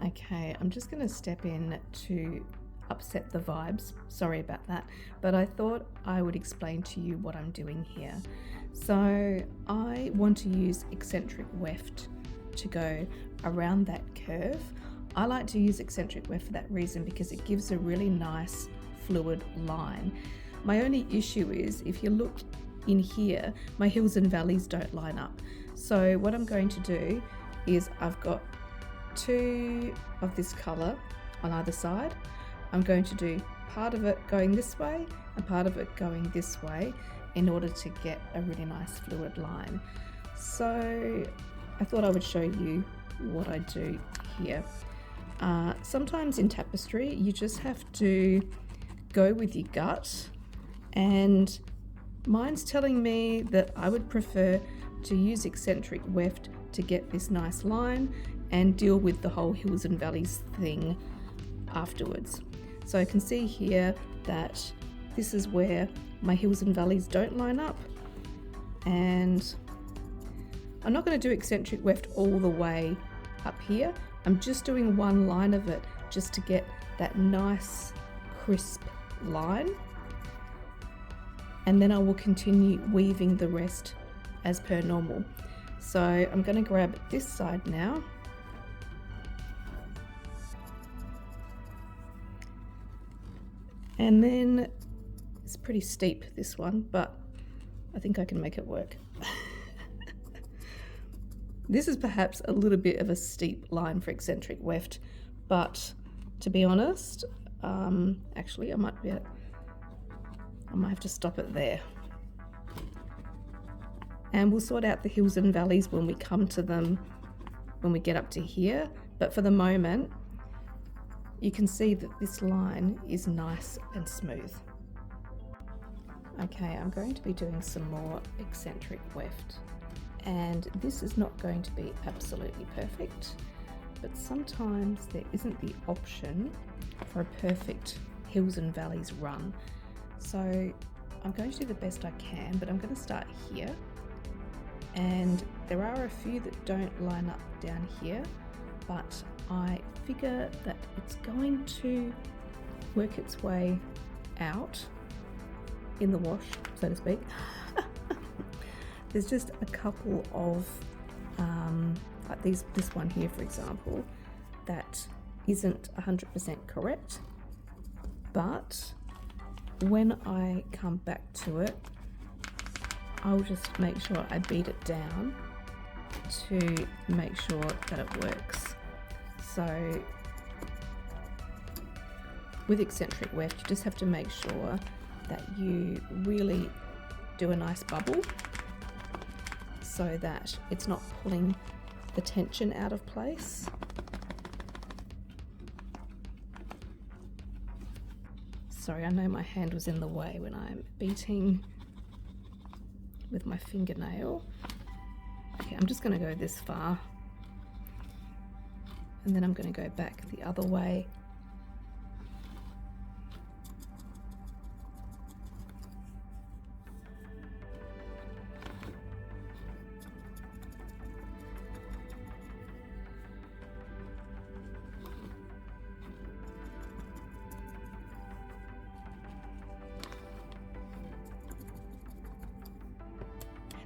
Okay, I'm just going to step in to upset the vibes. Sorry about that, but I thought I would explain to you what I'm doing here. So I want to use eccentric weft to go around that curve. I like to use eccentric weft for that reason, because it gives a really nice fluid line. My only issue is if you look in here, my hills and valleys don't line up. So what I'm going to do is I've got two of this color on either side. I'm going to do part of it going this way and part of it going this way in order to get a really nice fluid line. So I thought I would show you what I do here. Sometimes in tapestry you just have to go with your gut, and mine's telling me that I would prefer to use eccentric weft to get this nice line and deal with the whole hills and valleys thing afterwards. So I can see here that this is where my hills and valleys don't line up, and I'm not going to do eccentric weft all the way up here. I'm just doing one line of it just to get that nice crisp line, and then I will continue weaving the rest as per normal. So I'm going to grab this side now, and then it's pretty steep, this one, but I think I can make it work. This is perhaps a little bit of a steep line for eccentric weft, but to be honest, actually I might have to stop it there. And we'll sort out the hills and valleys when we come to them, when we get up to here. But for the moment, you can see that this line is nice and smooth. Okay, I'm going to be doing some more eccentric weft. And this is not going to be absolutely perfect, but sometimes there isn't the option for a perfect hills and valleys run. So I'm going to do the best I can, but I'm going to start here. And there are a few that don't line up down here, but I figure that it's going to work its way out in the wash, so to speak. There's just a couple of, like this one here, for example, that isn't 100% correct, but when I come back to it, I'll just make sure I beat it down to make sure that it works. So with eccentric weft, you just have to make sure that you really do a nice bubble so that it's not pulling the tension out of place. Sorry, I know my hand was in the way when I'm beating with my fingernail. Okay, I'm just going to go this far, and then I'm going to go back the other way.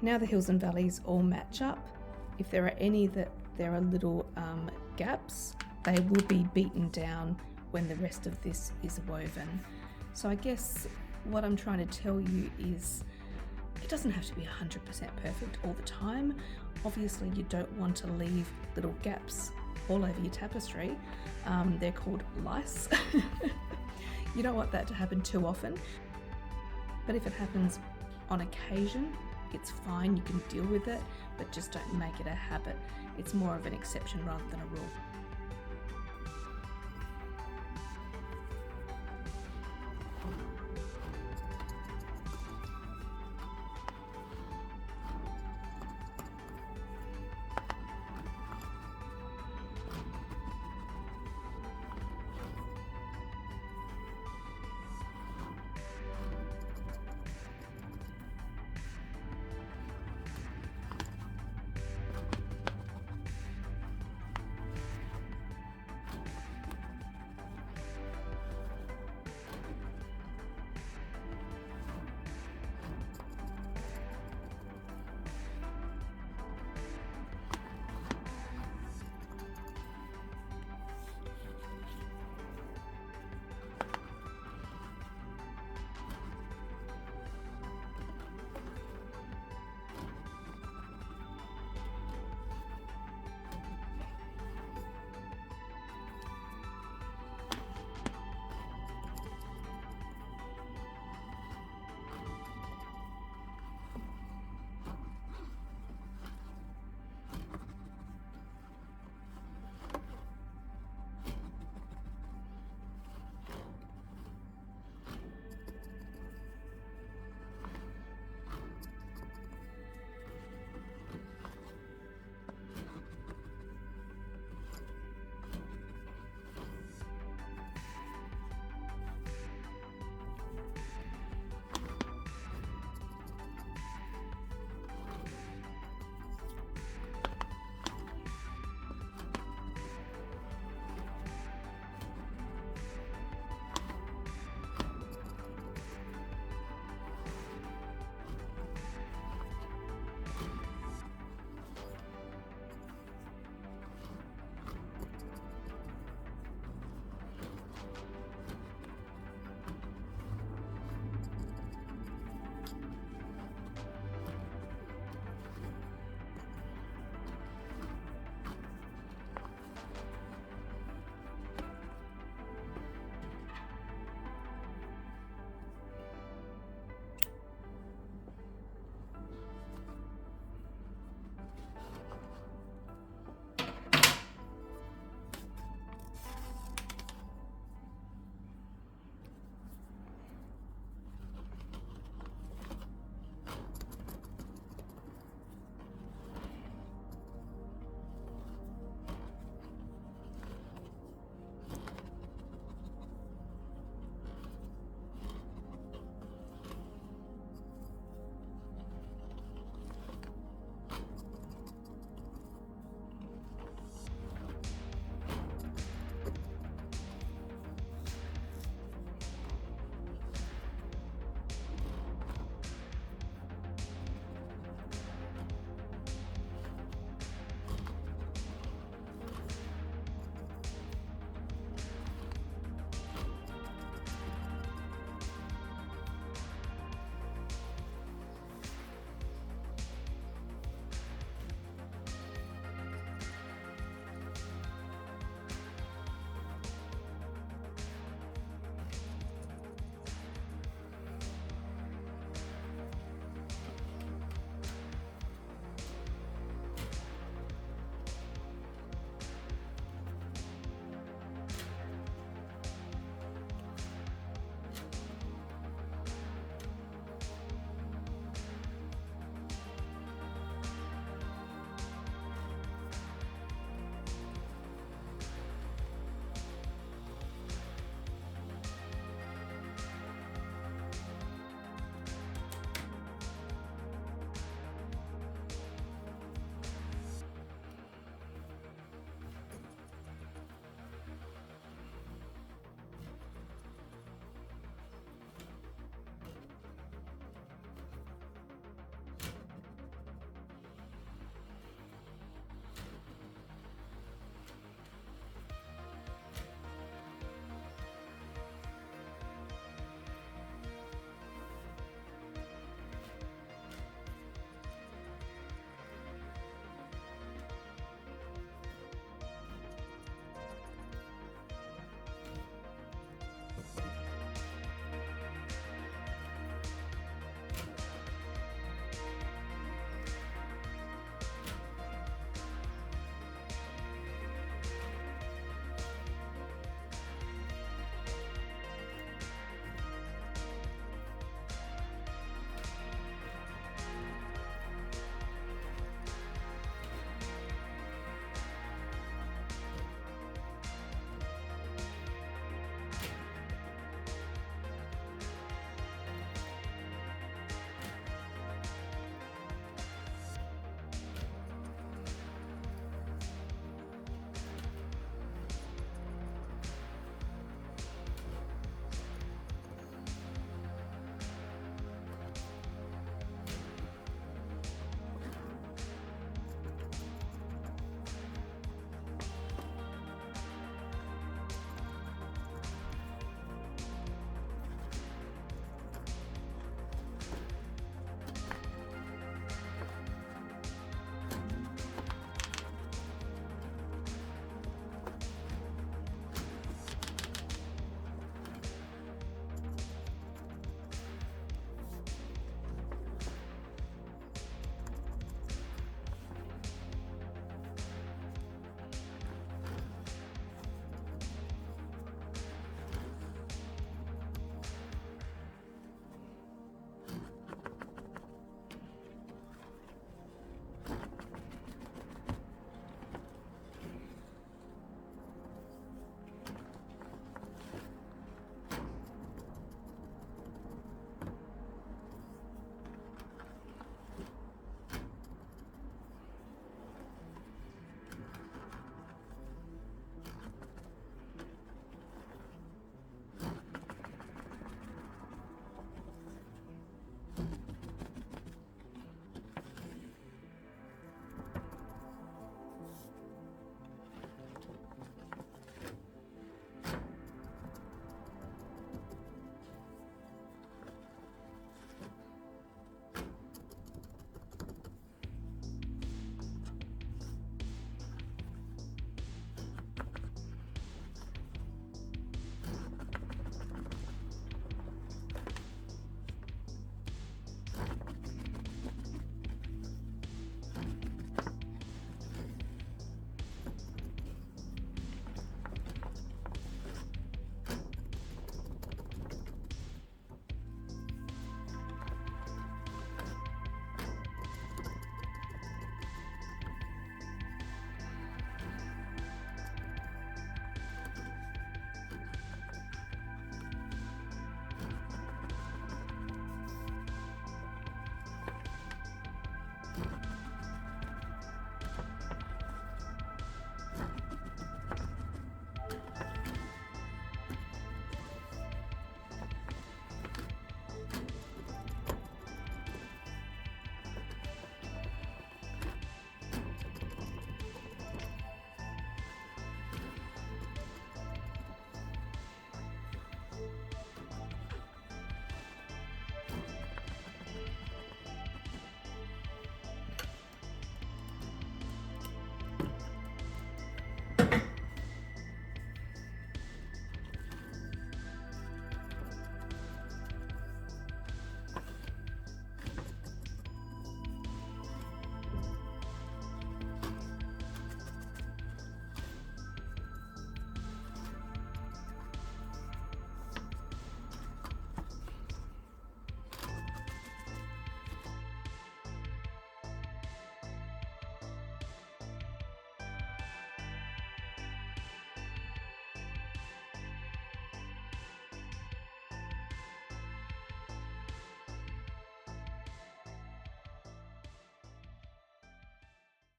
Now the hills and valleys all match up. If there are any that there are little gaps, they will be beaten down when the rest of this is woven. So I guess what I'm trying to tell you is it doesn't have to be 100% perfect all the time. Obviously you don't want to leave little gaps all over your tapestry. They're called lice. You don't want that to happen too often. But if it happens on occasion, it's fine, you can deal with it, but just don't make it a habit. It's more of an exception rather than a rule.